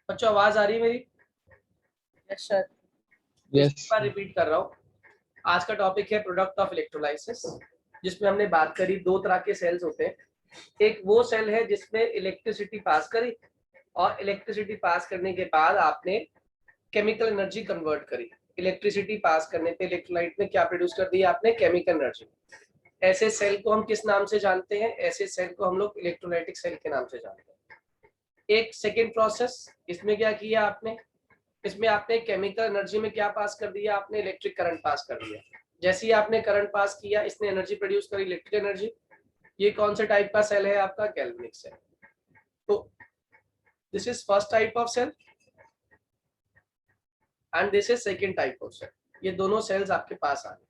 बच्चों आवाज आ रही है मेरी? Yes sir. इस बार रिपीट कर रहा हूँ। आज का टॉपिक है प्रोडक्ट ऑफ इलेक्ट्रोलाइसिस, जिसमें हमने बात करी दो तरह के सेल्स होते हैं। एक वो सेल है जिसमें इलेक्ट्रिसिटी पास करी, और इलेक्ट्रिसिटी पास करने के बाद आपने केमिकल एनर्जी कन्वर्ट करी। इलेक्ट्रिसिटी पास करने पे इलेक्ट्रोलाइट में क्या प्रोड्यूस कर दिया आपने? Chemical energy. ऐसे सेल को हम किस नाम से जानते हैं? ऐसे सेल को हम लोग इलेक्ट्रोलाइटिक सेल के नाम से जानते हैं। एक सेकेंड प्रोसेस, इसमें क्या किया आपने? इसमें आपने केमिकल एनर्जी में क्या पास कर दिया आपने? इलेक्ट्रिक करंट पास कर दिया। जैसे ही आपने करंट पास किया, इसने एनर्जी प्रोड्यूस करी, इलेक्ट्रिक एनर्जी। ये कौन से टाइप का सेल है आपका? Galvanic cell. तो this is first type of cell and this is second type of cell. ये दोनों सेल्स आपके पास आ गए।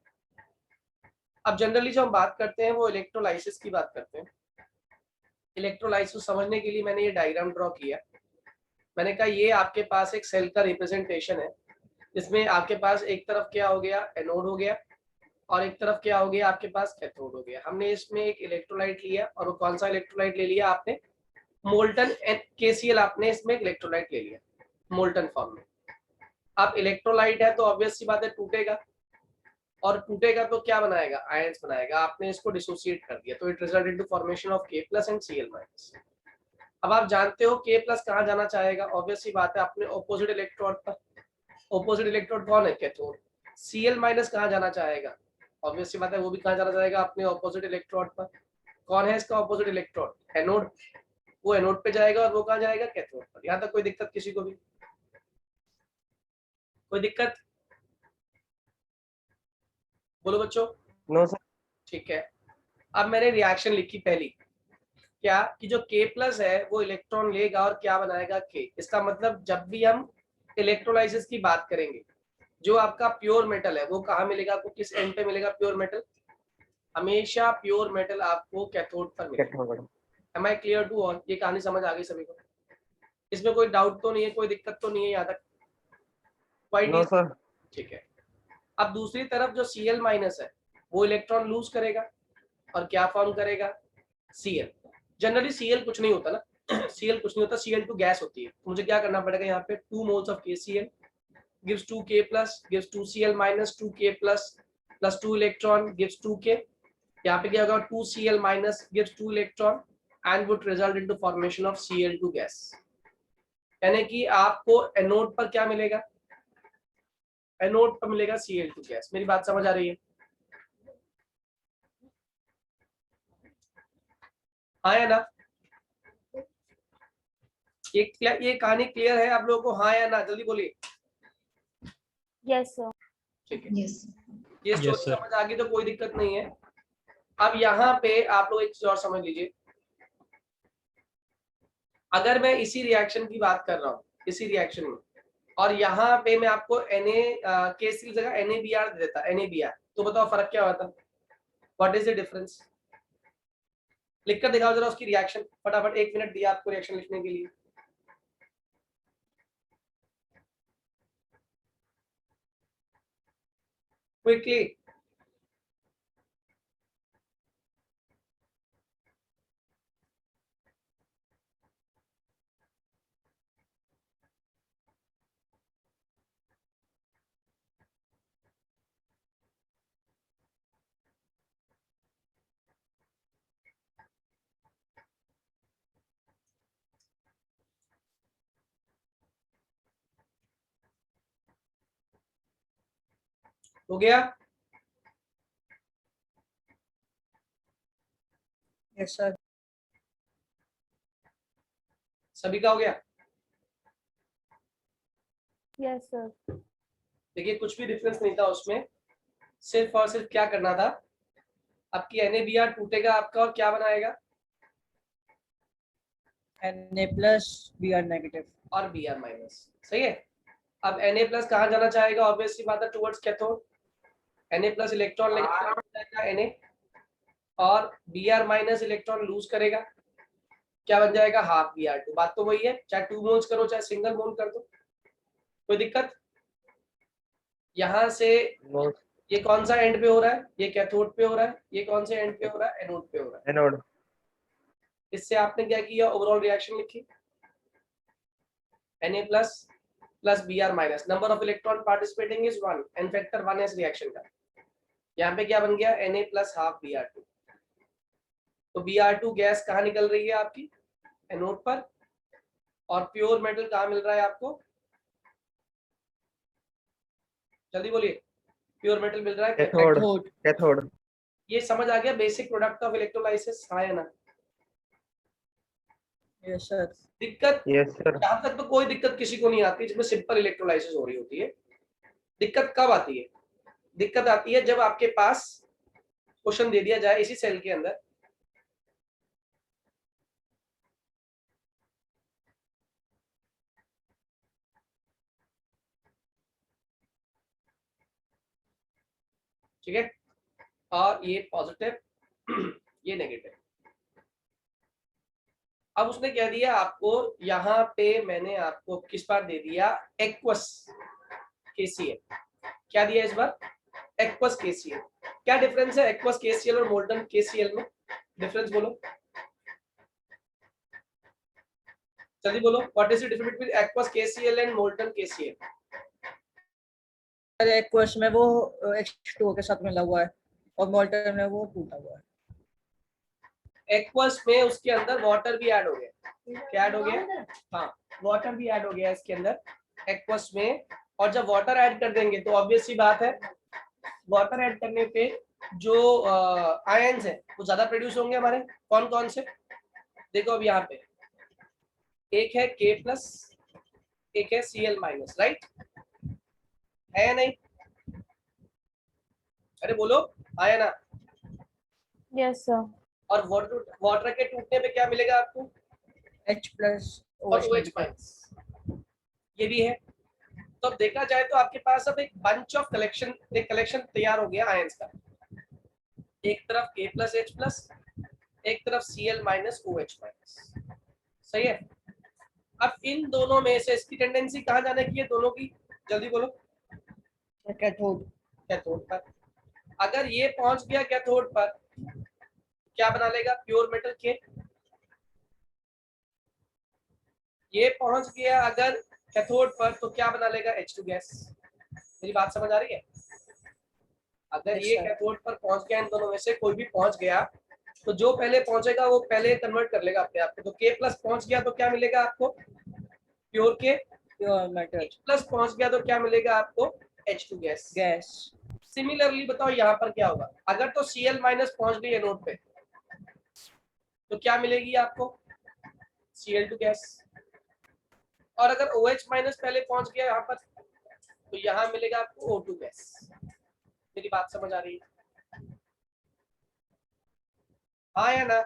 अब जनरली जो हम बात करते हैं वो इलेक्ट्रोलाइसिस की बात करते हैं। इलेक्ट्रोलाइसिस समझने के लिए मैंने ये डायग्राम ड्रॉ किया। मैंने कहा ये आपके पास एक सेल का रिप्रेजेंटेशन है, जिसमें आपके पास एक तरफ क्या हो गया? एनोड हो गया, और एक तरफ क्या हो गया आपके पास? कैथोड हो गया। हमने इसमें एक इलेक्ट्रोलाइट लिया, और वो कौन सा इलेक्ट्रोलाइट ले लिया आपने? Molten KCl। आपने इसमें इलेक्ट्रोलाइट ले लिया मोल्टन फॉर्म में। अब इलेक्ट्रोलाइट है तो ऑब्वियस सी बात है टूटेगा, और टूटेगा तो क्या बनाएगा? आयंस बनाएगा। आपने इसको डिसोसिएट कर दिया, तो it result into formation of K+ and Cl-। अब आप जानते हो K+ कहाँ जाना चाहेगा? ऑब्वियस सी बात है अपने ऑपोजिट इलेक्ट्रोड पर। ऑपोजिट इलेक्ट्रोड कौन है? कैथोड। Cl- कहाँ जाना चाहेगा? ऑब्वियस सी बात है वो भी कहाँ जाना चाहेगा? अपने ऑपोजिट इलेक्ट्रोड पर। कौन है इसका ऑपोजिट इलेक्ट्रोड? एनोड। वो एनोड पे जाएगा, और वो कहाँ जाएगा? कैथोड पर। यहाँ तक कोई दिक्कत किसी को भी? कोई दिक्कत? बोलो बच्चों। No sir. ठीक है। अब मैंने रिएक्शन लिखी पहली, क्या कि जो K+ है वो इलेक्ट्रॉन लेगा और क्या बनाएगा? K। इसका मतलब जब भी हम इलेक्ट्रोलाइसिस की बात करेंगे, जो आपका प्योर मेटल है वो कहाँ मिलेगा आपको? किस एंड पे मिलेगा प्योर मेटल? हमेशा प्योर मेटल आपको कैथोड पर मिलेगा। Am I clear to all? ये कहानी समझ आ गई सभी को? इसमें कोई डाउट तो नहीं है, कोई दिक्कत तो नहीं है यहाँ तक? Quite no sir. ठीक है। अब दूसरी तरफ जो Cl- है वो इलेक्ट्रॉन लूज करेगा, और क्या फॉर्म करेगा? Cl। जनरली Cl कुछ नहीं होता ना, Cl कुछ नहीं होता, Cl2 गैस होती है। तो मुझे क्या करना पड़ेगा यहाँ पे? 2 moles of KCl gives 2K+, gives 2Cl- 2K+ plus 2 electron gives 2K। यहाँ पे क्या होगा? 2Cl- gives 2 electron and would result into formation of Cl2 gas। यानी कि आपको एनोड पर क्या मिलेगा? एनोड पर मिलेगा Cl2 गैस। मेरी बात समझ आ रही है? हाँ या ना? ये कहानी क्लियर है आप लोगों को? हाँ या ना? जल्दी बोलिए। Yes sir. ठीक है। यस ये स्टोरी समझ आ गई तो कोई दिक्कत नहीं है। अब यहाँ पे आप लोग एक चीज और समझ लीजिए। अगर मैं इसी रिएक्शन की बात कर रहा हूँ, इसी रिएक्शन में, और यहाँ पे मैं आपको KCl की जगह NaBr दे देता, NaBr, तो बताओ फर्क क्या होता? What is the difference? लिखकर दिखाओ जरा उसकी रिएक्शन फटाफट। 1 मिनट दिया आपको रिएक्शन लिखने के लिए। क्विकली। हो गया? Yes sir. सभी का हो गया? Yes sir. देखिए कुछ भी डिफरेंस नहीं था उसमें, सिर्फ और सिर्फ क्या करना था, आपकी NaBr टूटेगा आपका, और क्या बनाएगा? Na+Br-। और Br-। सही है। अब Na+ कहाँ जाना चाहेगा? ऑब्वियस सी बात है टुवर्ड्स कैथोड। Na+ इलेक्ट्रॉन लेगा Na, और Br- इलेक्ट्रॉन लूज करेगा, क्या बन जाएगा? Half Br2। बात तो वही है, चाहे 2 मोल्स करो चाहे सिंगल मोल कर दो, कोई दिक्कत? यहाँ से ये कौन सा एंड पे हो रहा है? ये कैथोड पे हो रहा है। ये कौन से एंड पे हो रहा है? एनोड पे हो रहा है। एनोड। इससे आपने क्या किया? ओवरऑल रिएक्शन लिखी। Na plus plus Br minus, number of electron participating is 1 and factor 1 है इस रिएक्शन का। यहाँ पे क्या बन गया, Na प्लस हाफ Br2। तो Br2 गैस कहाँ निकल रही है आपकी, एनोड पर, और प्योर मेटल कहाँ मिल रहा है आपको, जल्दी बोलिए, प्योर मेटल मिल रहा है कैथोड। कैथोड। ये समझ आ गया बेसिक प्रोडक्ट ऑफ इलेक्ट्रोलाइसिस, हाँ या ना। Yes sir. दिक्कत, यस सर। जहां तक तो कोई दिक्कत किसी को नहीं आती जिसमें सिंपल इलेक्ट्रोलाइसिस हो रही होती है। दिक्कत कब आती है, दिक्कत आती है जब आपके पास क्वेश्चन दे दिया जाए इसी सेल के अंदर ठीक है, और ये पॉजिटिव ये नेगेटिव। अब उसने कह दिया आपको, यहाँ पे मैंने आपको किस बार दे दिया, एक्वस KCl। क्या दिया इस बार, एक्वस KCl। क्या डिफरेंस है एक्वस KCl और मोल्टन KCl में, डिफरेंस बोलो जल्दी बोलो, what is the difference between aqueous KCl and molten KCl। Aqueous में वो H2O के साथ मिला हुआ है और मोल्टन में वो टूटा हुआ है। एक्वस में उसके अंदर वाटर भी ऐड हो गया, क्या ऐड हो गया, हाँ वाटर भी ऐड हो गया इसके अंदर एक्वस में। और जब वाटर ऐड कर देंगे तो ऑब्वियस सी बात है, वाटर ऐड करने पे जो आयंस है वो ज्यादा प्रोड्यूस होंगे हमारे। कौन कौन से, देखो अब यहाँ पे एक है K प्लस, एक है Cl माइनस, राइट है या नहीं, अरे बोलो आया ना। Yes, sir. और वाटर के टूटने पे क्या मिलेगा आपको, H प्लस और OH माइनस, ये भी है। तो अब देखा जाए तो आपके पास अब एक बंच ऑफ कलेक्शन, एक कलेक्शन तैयार हो गया आयंस का, एक तरफ K प्लस H प्लस, एक तरफ Cl माइनस OH माइनस, सही है। अब इन दोनों में से इसकी टेंडेंसी कहाँ जाने की है दोनों की, जल्दी बोलो, कैथोड। कैथोड पर। अगर ये पहुंच गया कैथोड पर क्या बना लेगा, प्योर मेटल के। ये पहुंच गया अगर कैथोड पर तो क्या बना लेगा, H2 गैस। मेरी बात समझ आ रही है, अगर Yes, ये sir. कैथोड पर पहुंच गया, इन दोनों में से कोई भी पहुंच गया तो जो पहले पहुंचेगा वो पहले कन्वर्ट कर लेगा अपने आप को। तो K प्लस पहुंच गया तो क्या मिलेगा आपको, प्योर के। प्योर मेटल H प्लस पहुंच गया तो क्या मिलेगा आपको, H2 गैस। गैस। सिमिलरली बताओ यहाँ पर क्या होगा, अगर तो Cl माइनस पहुंच गई एनोड पे तो क्या मिलेगी आपको, Cl2 गैस। और अगर OH माइनस पहले पहुंच गया यहाँ पर तो यहाँ मिलेगा आपको O2 गैस। मेरी बात समझ आ रही है, हाँ या ना।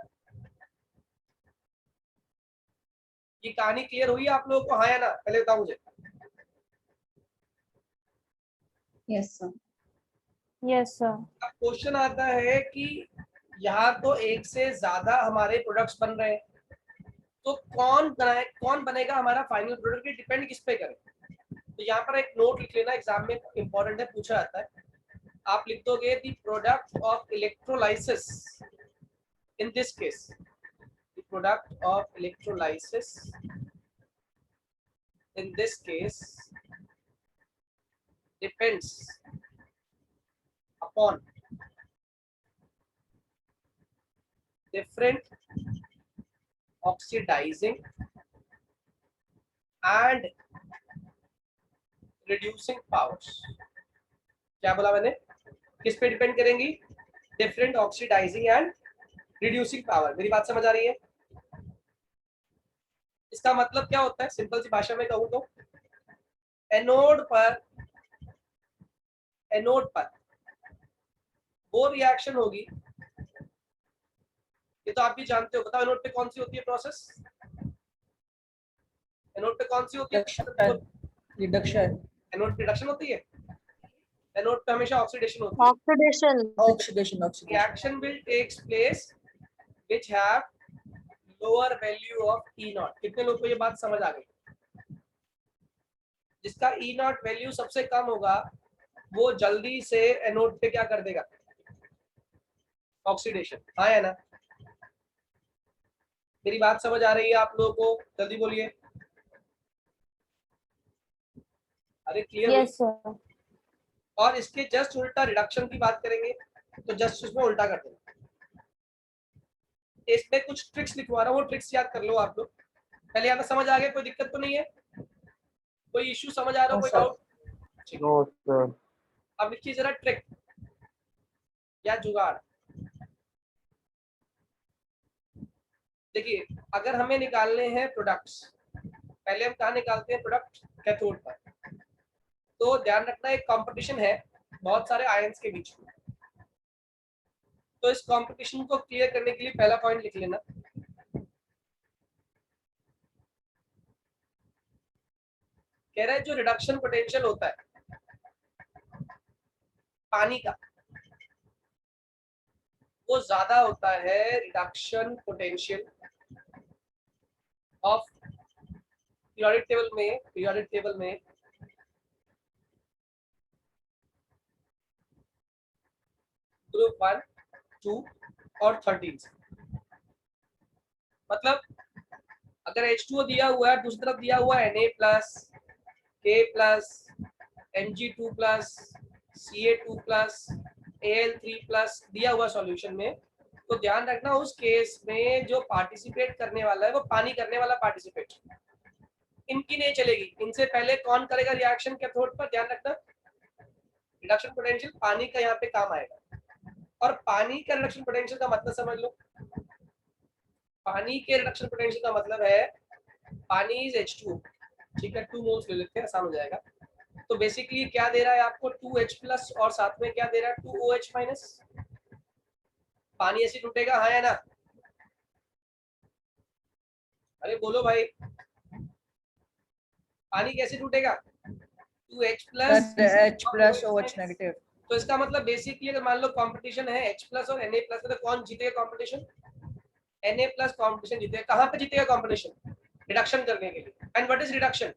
ये कहानी क्लियर हुई आप लोगों को, हाँ या ना, पहले बताओ मुझे। Yes sir. Yes, sir. अब क्वेश्चन आता है कि यहाँ तो एक से ज्यादा हमारे प्रोडक्ट्स बन रहे हैं, तो कौन बनेगा हमारा फाइनल प्रोडक्ट, ये डिपेंड किस पे करे। तो यहाँ पर एक नोट लिख लेना, एग्जाम में इंपॉर्टेंट है, पूछा जाता है। आप लिख दोगे the product of electrolysis, in this case the product of electrolysis in this case depends upon different oxidizing and reducing powers। क्या बोला मैंने, किस पे डिपेंड करेंगी, different oxidising and reducing power. मेरी बात समझ आ रही है, इसका मतलब क्या होता है, सिंपल सी भाषा में कहूँ तो एनोड पर वो रिएक्शन होगी, ये तो आप भी जानते हो, बताओ एनोड पे कौन सी होती है प्रोसेस, एनोड पे कौन सी होती है, रिडक्शन। एनोड रिडक्शन होती है, एनोड पे हमेशा ऑक्सीडेशन होती है। Oxidation. Oxidation. Reaction will takes place which have lower value of E naught। कितने लोग को ये बात समझ आ गई, जिसका E naught वैल्यू सबसे कम होगा वो जल्दी से एनोड पे क्या कर देगा, ऑक्सीडेशन, हाँ या ना। मेरी बात समझ आ रही है आप लोगों को, जल्दी बोलिए। अरे क्लियर? Yes, sir. और इसके जस्ट उल्टा रिडक्शन की बात करेंगे तो जस्ट उसमें उल्टा कर देंगे। इसमें कुछ ट्रिक्स लिखवा रहा हूँ, वो ट्रिक्स याद कर लो आप लोग। पहले यहाँ पे समझ आ गया? कोई दिक्कत तो नहीं है? कोई इश्यू समझ आ रहा हो? No, कोई sir. डाउट? No sir. अब लिखिए जरा ट्रिक या जुगाड़। देखिए, अगर हमें निकालने हैं प्रोडक्ट्स, पहले हम कहाँ निकालते हैं प्रोडक्ट? कैथोड पर। तो ध्यान रखना, एक कंपटीशन है बहुत सारे आयंस के बीच में। तो इस कंपटीशन को क्लियर करने के लिए पहला पॉइंट लिख लेना, कह रहा है जो रिडक्शन पोटेंशियल होता है पानी का, वो ज्यादा होता है reduction potential of periodic table में ग्रुप 1, 2 और 13 से। मतलब अगर H2O दिया हुआ है, दूसरी तरफ दिया हुआ है Na+, K+, Mg2+, Ca2+, Al3+ दिया हुआ सॉल्यूशन में, तो ध्यान रखना उस केस में जो पार्टिसिपेट करने वाला है वो पानी करने वाला पार्टिसिपेट, इनकी नहीं चलेगी। इनसे पहले कौन करेगा रिएक्शन कैथोड पर? ध्यान रखना, रिडक्शन पोटेंशियल पानी का यहाँ पे काम आएगा। और पानी का रिडक्शन पोटेंशियल का मतलब समझ लो, पानी के रिडक्शन पोटेंशियल का मतलब है पानी इज H2, ठीक है, 2 मोल्स ले लेते हैं, आसान हो जाएगा। तो बेसिकली क्या दे रहा है आपको? 2H+ और साथ में क्या दे रहा है? 2OH-। पानी ऐसे टूटेगा, हाँ या ना? अरे बोलो भाई, पानी कैसे टूटेगा? 2H+, H+ OH negative. तो इसका मतलब बेसिकली अगर मान लो कंपटीशन है H+ और Na+, तो कौन जीतेगा कंपटीशन? Na+ कंपटीशन जीतेगा। कहाँ पे जीतेगा कंपटीशन? रिडक्शन करने के लिए। And what is reduction?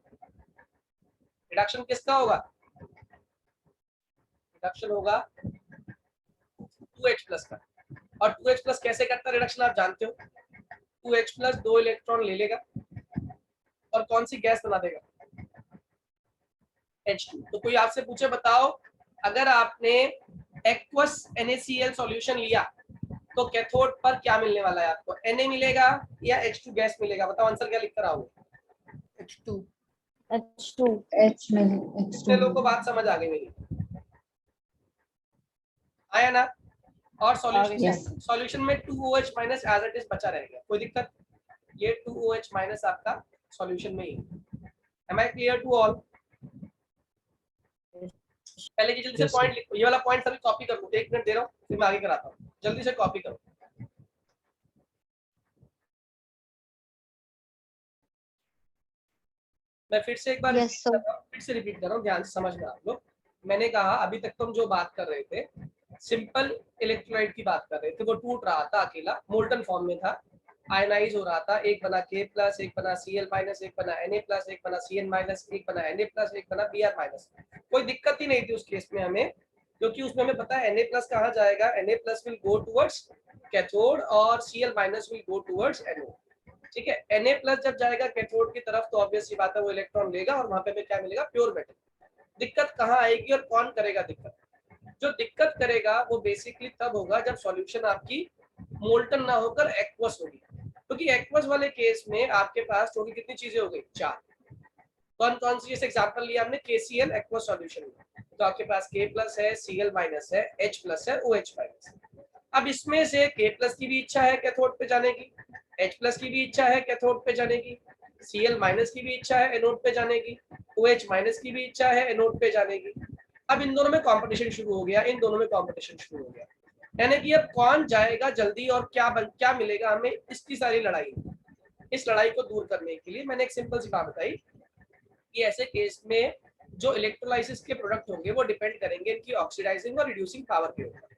Reduction किसका होगा? रिडक्शन होगा 2H+ का। और 2H+ कैसे करता है रिडक्शन आप जानते हो? 2H+ 2 इलेक्ट्रॉन ले लेगा और कौन सी गैस बना देगा? H2। तो कोई आपसे पूछे बताओ, अगर आपने एक्वस NaCl सॉल्यूशन लिया तो कैथोड पर क्या मिलने वाला है आपको? Na मिलेगा या H2 गैस मिलेगा? बताओ आंसर क्या लिख कर आओगे? H2. H2. कितने लोगों को बात समझ आ गई मेरी? आया ना? और सॉल्यूशन में 2OH- एज इट इज बचा रहेगा, कोई दिक्कत? ये 2OH- आपका सॉल्यूशन में ही है। Am I clear to all? पहले की जल्दी से पॉइंट लिखो, ये वाला पॉइंट सभी कॉपी कर लो, 1 मिनट दे रहा हूँ फिर मैं आगे कराता हूँ, जल्दी से कॉपी करो। मैं फिर से एक बार रिपीट कर रहा हूँ, ध्यान से समझना आप लोग। मैंने कहा अभी तक तुम जो बात कर रहे थे, सिंपल इलेक्ट्रोलाइट की बात कर रहे थे, वो टूट रहा था अकेला, मोल्टन फॉर्म में था, आयनाइज हो रहा था, एक बना K+, एक बना Cl-, एक बना Na+, एक बना Cn-, एक बना Na+, एक बना Br-। कोई दिक्कत ही नहीं थी उस केस में हमें, क्योंकि उसमें हमें पता है Na+ कहाँ जाएगा? Na+ will go towards cathode और Cl- will go towards anode, ठीक है। Na+ जब जाएगा कैथोड की तरफ तो ऑब्वियस सी बात है वो इलेक्ट्रॉन लेगा और वहां पे हमें क्या मिलेगा? Pure metal. दिक्कत कहाँ आएगी और कौन करेगा दिक्कत? जो दिक्कत करेगा वो बेसिकली तब होगा जब सॉल्यूशन आपकी मोल्टन ना होकर एक्वस होगी, क्योंकि एक्वस वाले केस में आपके पास टोटल कितनी चीजें हो गई? 4। कौन कौन सी? जैसे एग्जांपल लिया हमने KCl एक्वस सॉल्यूशन में, तो आपके पास K+ है, Cl- है, H+ है, OH-। अब इसमें से K+ की भी इच्छा है कैथोड पे जाने की, H+ की भी इच्छा है कैथोड पे जाने की, Cl- की भी इच्छा है एनोड पे जाने की, OH- की भी इच्छा है एनोड पे जाने की। अब इन दोनों में कंपटीशन शुरू हो गया, इन दोनों में कंपटीशन शुरू हो गया, यानी कि अब कौन जाएगा जल्दी और क्या मिलेगा हमें? इसकी सारी लड़ाई। इस लड़ाई को दूर करने के लिए मैंने एक सिंपल सी बात बताई कि ऐसे केस में जो इलेक्ट्रोलाइसिस के प्रोडक्ट होंगे वो डिपेंड करेंगे इनकी ऑक्सीडाइजिंग और रिड्यूसिंग पावर के ऊपर।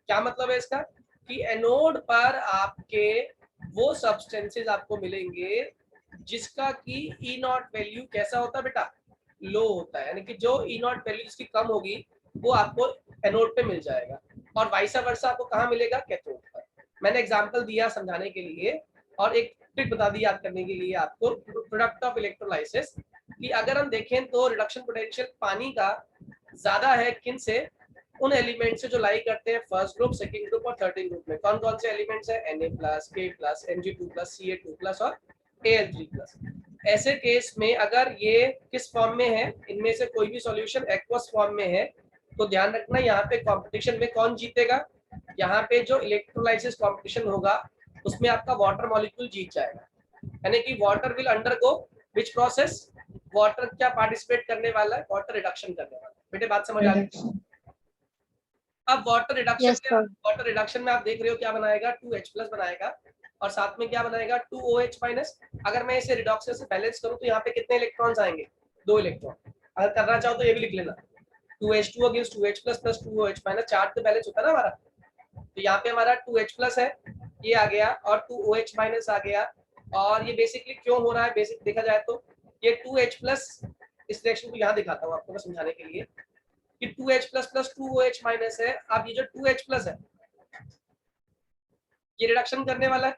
क्या मतलब है इसका? कि एनोड पर आपके वो सब्सटेंसेस आपको मिलेंगे जिसका कि E0 वैल्यू कैसा होता है बेटा? लो होता है, यानी कि जो E0 वैल्यू जिसकी कम होगी वो आपको एनोड पे मिल जाएगा, और वाइस वर्सा आपको कहाँ मिलेगा? कैथोड पर। मैंने एग्जांपल दिया समझाने के लिए और एक ट्रिक बता दी याद करने के लिए आपको। प्रोडक्ट ऑफ इलेक्ट्रोलाइसिस कि अगर हम देखें तो रिडक्शन पोटेंशियल पानी का ज्यादा है किन से, उन एलिमेंट से जो लाई करते हैं फर्स्ट ग्रुप, सेकंड ग्रुप और थर्ड ग्रुप में। कौन कौन से एलिमेंट्स है? Na+, K+, Mg2+, Ca2+ और Al3+। ऐसे केस में अगर ये किस फॉर्म में है, इनमें से कोई भी सॉल्यूशन एक्वस फॉर्म में है, तो ध्यान रखना यहाँ पे कंपटीशन में कौन जीतेगा, यहाँ पे जो इलेक्ट्रोलाइसिस कंपटीशन होगा उसमें आपका वाटर मॉलिक्यूल जीत जाएगा। यानी कि water will undergo which process, water क्या पार्टिसिपेट करने वाला है? वाटर रिडक्शन करने वाला है। बेटे बात समझ आ गई? अब water reduction Yes, sir. Water reduction में आप देख रहे हो क्या बनाएगा? 2H+ बनाएगा और साथ में क्या बनाएगा? 2OH-। अगर मैं इसे रिडक्शन से बैलेंस करूं तो यहाँ पे कितने इलेक्ट्रॉन्स आएंगे? 2 इलेक्ट्रॉन। अगर करना चाहो तो ये भी लिख लेना, 2H2 against 2H+ plus 2OH-। Charge तो बैलेंस होता है ना हमारा, तो यहाँ पे हमारा 2H+ है, ये आ गया, और 2OH- आ गया। और ये बेसिकली क्यों हो रहा है, बेसिक देखा जाए तो ये 2H+, इस रिएक्शन को यहाँ दिखाता हूँ आपको मैं समझाने के लिए कि 2H+ प्लस 2OH- है। अब ये जो 2H+ है ये रिडक्शन करने वाला है,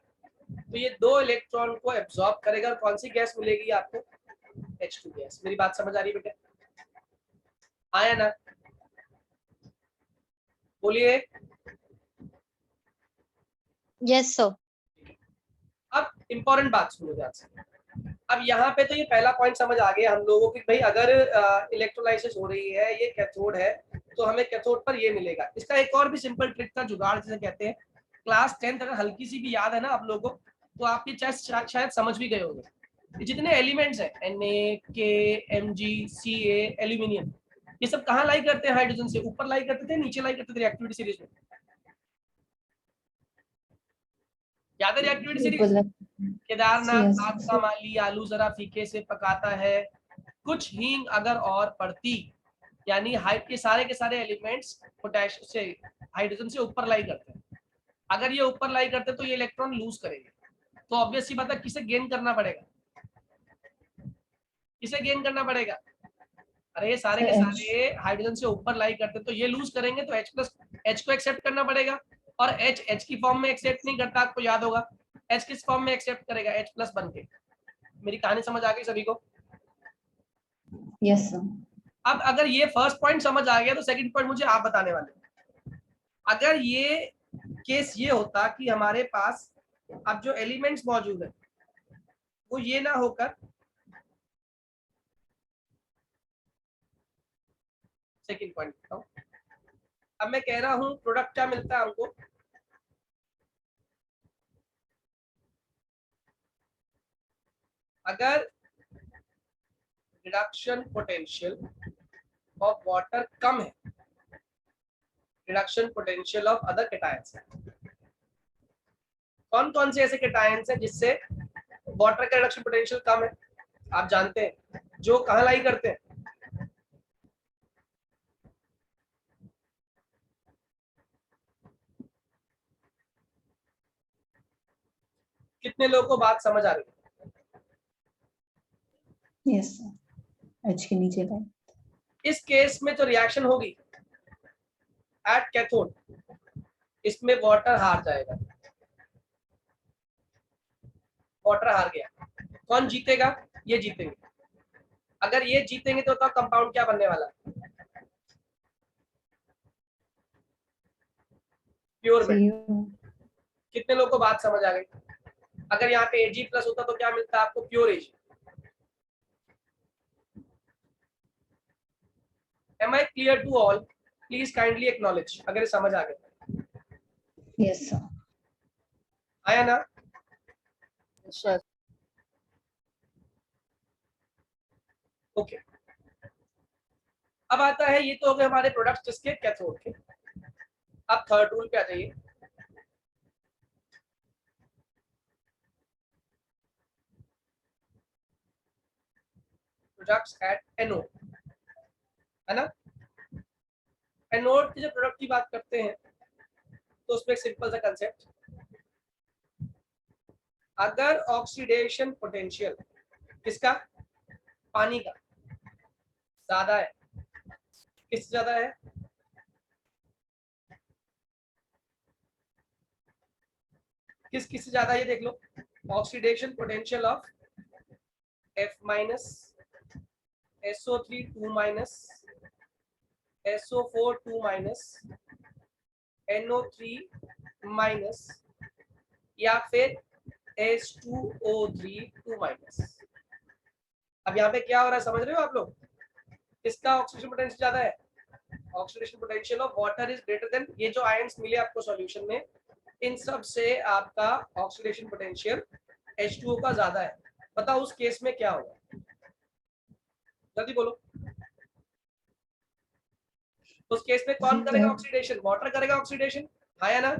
तो ये 2 इलेक्ट्रॉन को एब्सॉर्ब करेगा और कौन सी गैस मिलेगी आपको? H2 gas. मेरी बात समझ आ रही है बेटे? आया ना? बोलिए। Yes, sir. अब इंपॉर्टेंट बात सुनो ध्यान से। अब यहाँ पे तो ये पहला पॉइंट समझ आ गया हम लोगों की, भाई अगर इलेक्ट्रोलाइसिस हो रही है, ये कैथोड है, तो हमें कैथोड पर ये मिलेगा। इसका एक और भी सिंपल ट्रिक था, जुगाड़ जिसे कहते हैं। क्लास 10th अगर हल्की सी भी याद है ना आप लोगों को, तो आप ये शायद समझ भी गए होंगे। जितने एलिमेंट्स हैं Na, K, Mg, Ca, aluminium, ये सब कहाँ लाई करते हैं? हाइड्रोजन से ऊपर लाई करते थे, नीचे लाई करते थे रिएक्टिविटी सीरीज में? याद है रिएक्टिविटी सीरीज? केदारनाथ आग का माली आलू जरा फीके से पकाता है, कुछ हींग अगर और पड़ती, यानी हाइट के सारे एलिमेंट्स पोटेशियम से हाइड्रोजन से ऊपर लाई करते हैं। अगर ये ऊपर लाई करते तो ये इलेक्ट्रॉन लूज करेंगे, तो ऑब्वियस सी बात है किसे गेन करना पड़ेगा? किसे गेन करना पड़ेगा? अरे ये सारे के सारे हाइड्रोजन से ऊपर लाई करते तो ये लूज करेंगे, तो H को एक्सेप्ट करना पड़ेगा, और H की फॉर्म में एक्सेप्ट नहीं करता, आपको याद होगा। H किस फॉर्म में एक्सेप्ट करेगा? H+ बन के। मेरी कहानी समझ आ गई सभी को? Yes sir. अब अगर ये फर्स्ट पॉइंट समझ आ गया तो सेकंड पॉइंट मुझे आप बताने वाले। अगर ये केस ये होता कि हमारे पास अब जो एलिमेंट्स मौजूद है वो ये ना होकर, सेकंड पॉइंट बताऊं। अब मैं कह रहा हूं प्रोडक्ट क्या मिलता है हमको? अगर रिडक्शन पोटेंशियल ऑफ वाटर कम है, reduction potential of other cations है। कौन कौन से ऐसे केटायंस हैं जिससे वाटर का रिडक्शन पोटेंशियल कम है? आप जानते हैं, जो कहाँ लाई करते हैं? कितने लोगों को बात समझ आ रही है? Yes sir. एच के नीचे का। इस केस में जो रिएक्शन होगी एट कैथोड, इसमें वाटर हार जाएगा। वाटर हार गया, कौन जीतेगा? ये जीतेंगे। अगर ये जीतेंगे तो कंपाउंड क्या बनने वाला? प्योर में। कितने लोगों को बात समझ आ गई? अगर यहाँ पे Ag+ होता तो क्या मिलता आपको? Pure Ag। Am I clear to all? Please kindly acknowledge अगर ये समझ आ गया। Yes sir. आया ना? सर। ओके। अब आता है, ये तो हो गए हमारे प्रोडक्ट्स जिसके कैथोड के। अब थर्ड रूल पे आ जाइए। प्रोडक्ट्स एट एनोड, है ना? एनोड की जब प्रोडक्ट की बात करते हैं तो उसमें एक सिंपल सा कंसेप्ट, अगर ऑक्सीडेशन पोटेंशियल किसका? पानी का ज्यादा है, किससे ज्यादा है? किससे ज्यादा है ये देख लो। Oxidation potential of F- SO3 2 minus, SO4 2 minus, NO3 minus, या फिर H2O3 2 माइनस। अब यहाँ पे क्या हो रहा है समझ रहे हो आप लोग? किसका ऑक्सीडेशन पोटेंशियल ज्यादा है? Oxidation potential of water is greater than, ये जो आयंस मिले आपको सॉल्यूशन में, इन सब से आपका ऑक्सीडेशन पोटेंशियल H2O का ज्यादा है। बताओ उस केस में क्या होगा, जल्दी बोलो। उस केस में कौन करेगा ऑक्सीडेशन? वाटर करेगा ऑक्सीडेशन, हाँ या ना?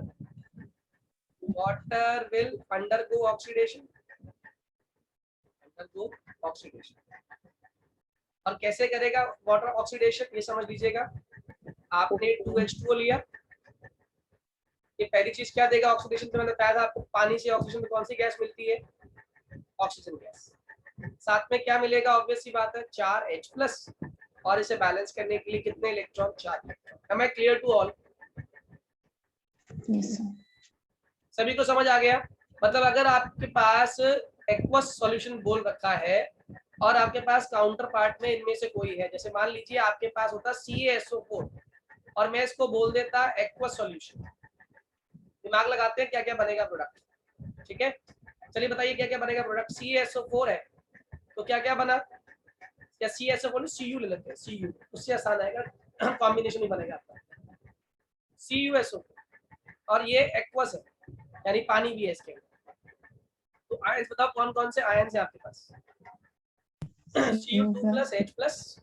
Water will undergo oxidation, undergo oxidation. और कैसे करेगा वाटर ऑक्सीडेशन, ये समझ लीजिएगा। आपने 2H2O लिया, ये पहली चीज क्या देगा ऑक्सीडेशन पे? मैंने बताया था आपको, पानी से ऑक्सीजन में कौन सी गैस मिलती है? Oxygen gas. साथ में क्या मिलेगा? ऑब्वियस सी बात है 4H+, और इसे बैलेंस करने के लिए कितने electron? 4 electron. Am I clear to all? सभी को समझ आ गया? मतलब अगर आपके पास एक्वस सॉल्यूशन बोल रखा है और आपके पास काउंटर पार्ट में इनमें से कोई है, जैसे मान लीजिए आपके पास होता CaSO4 और मैं इसको बोल देता एक्वस सॉल्यूशन, दिमाग लगाते हैं क्या क्या बनेगा प्रोडक्ट। ठीक है, चलिए बताइए क्या क्या बनेगा प्रोडक्ट। CaSO4 है तो क्या क्या बना? या CaSO4 ने Cu ले लेते हैं, Cu उससे आसान आएगा, कॉम्बिनेशन ही बनेगा आपका CuSO4, और ये एक्वस है यानी पानी भी है इसके अंदर। तो आयंस बताओ कौन कौन से आयंस है आपके पास? Cu2+H+,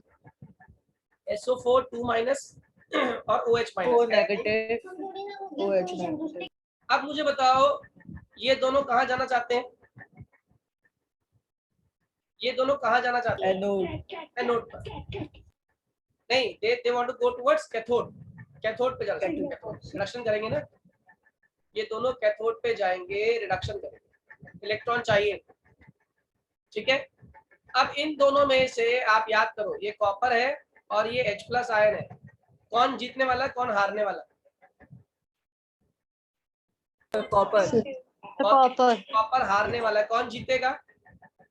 SO4 2 माइनस और OH O minus. Negative, OH negative. अब मुझे बताओ ये दोनों कहाँ जाना चाहते हैं? ये दोनों कहाँ जाना चाहते हैं? एनोड पर। नहीं, they want to go towards cathode. Cathode पे जाना चाहते हैं, कैथोड रिडक्शन करेंगे ना, ये दोनों कैथोड पे जाएंगे, रिडक्शन करेंगे, इलेक्ट्रॉन चाहिए। ठीक है, अब इन दोनों में से आप याद करो, ये कॉपर है और ये H+ आयन है, कौन जीतने वाला, कौन हारने वाला? कॉपर। कॉपर हारने वाला है। कौन जीतेगा?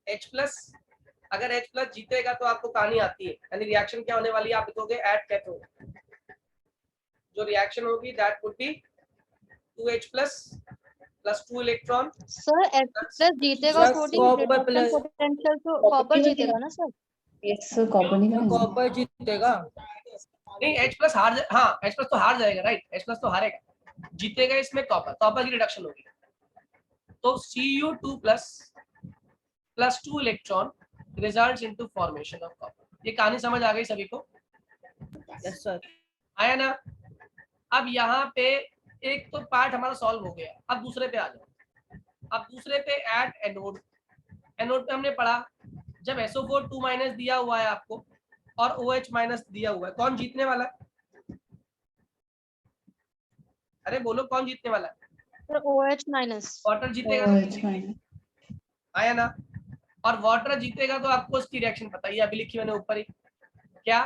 H+। अगर H+ जीतेगा तो आपको कहानी आती है, यानी रिएक्शन क्या होने वाली है? आप लिखोगे एट कैथोड, जो रिएक्शन होगी that would be 2H+ plus 2 electron. Sir H+ जीतेगा according copper reduction plus potential, तो कॉपर जीतेगा ना सर? कॉपर जीतेगा। नहीं, H+ हार हाँ, H+ तो हार जाएगा, राइट, H+ तो हारेगा, जीतेगा इसमें कॉपर, कॉपर की रिडक्शन होगी। तो Cu2+ plus 2 electron results into formation of copper. ये कहानी समझ आ गई सभी को? Yes sir. आया ना? अब यहाँ पे एक तो पार्ट हमारा सॉल्व हो गया, अब दूसरे पे आ जाओ। अब दूसरे पे एट एनोड। एनोड पे हमने पढ़ा जब SO4 2 माइनस दिया हुआ है आपको और OH माइनस दिया हुआ है, कौन जीतने वाला है? अरे बोलो कौन जीतने वाला है? Sir OH minus. वाटर जीतेगा। आया ना? और वाटर जीतेगा तो आपको उसकी रिएक्शन पता ही, अभी लिखी मैंने ऊपर ही, क्या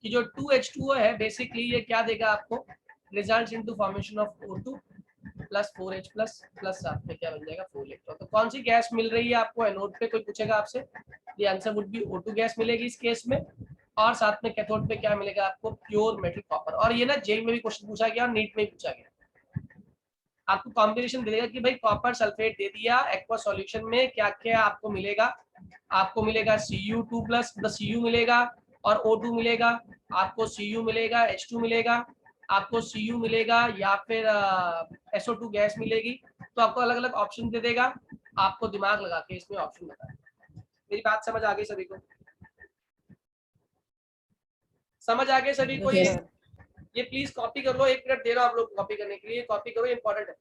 कि जो 2H2O है बेसिकली ये क्या देगा आपको? Results into formation of O2 plus 4H+ plus साथ में क्या बन जाएगा? 4 इलेक्ट्रॉन। तो कौन सी गैस मिल रही है आपको एनोड पे? कोई पूछेगा आपसे, ये answer would be O2 gas मिलेगी इस केस में, और साथ में कैथोड पे क्या मिलेगा आपको? Pure metal copper. और ये ना जेई में भी क्वेश्चन पूछा गया और नीट में भी पूछा गया, आपको कॉम्बिनेशन दे देगा कि भाई कॉपर सल्फेट दे दिया एक्वा सॉल्यूशन में, क्या क्या आपको मिलेगा? आपको मिलेगा Cu2+, Cu मिलेगा और O2 मिलेगा, आपको Cu मिलेगा, H2 मिलेगा, आपको Cu मिलेगा, या फिर SO2 गैस मिलेगी। तो आपको अलग अलग ऑप्शन दे देगा, आपको दिमाग लगा के इसमें ऑप्शन बताए। मेरी बात समझ आ गई सभी को? समझ आ गई सभी को? ये प्लीज कॉपी कर लो, 1 मिनट दे रहा हूं आप लोग कॉपी करने के लिए, कॉपी करो, इंपॉर्टेंट है।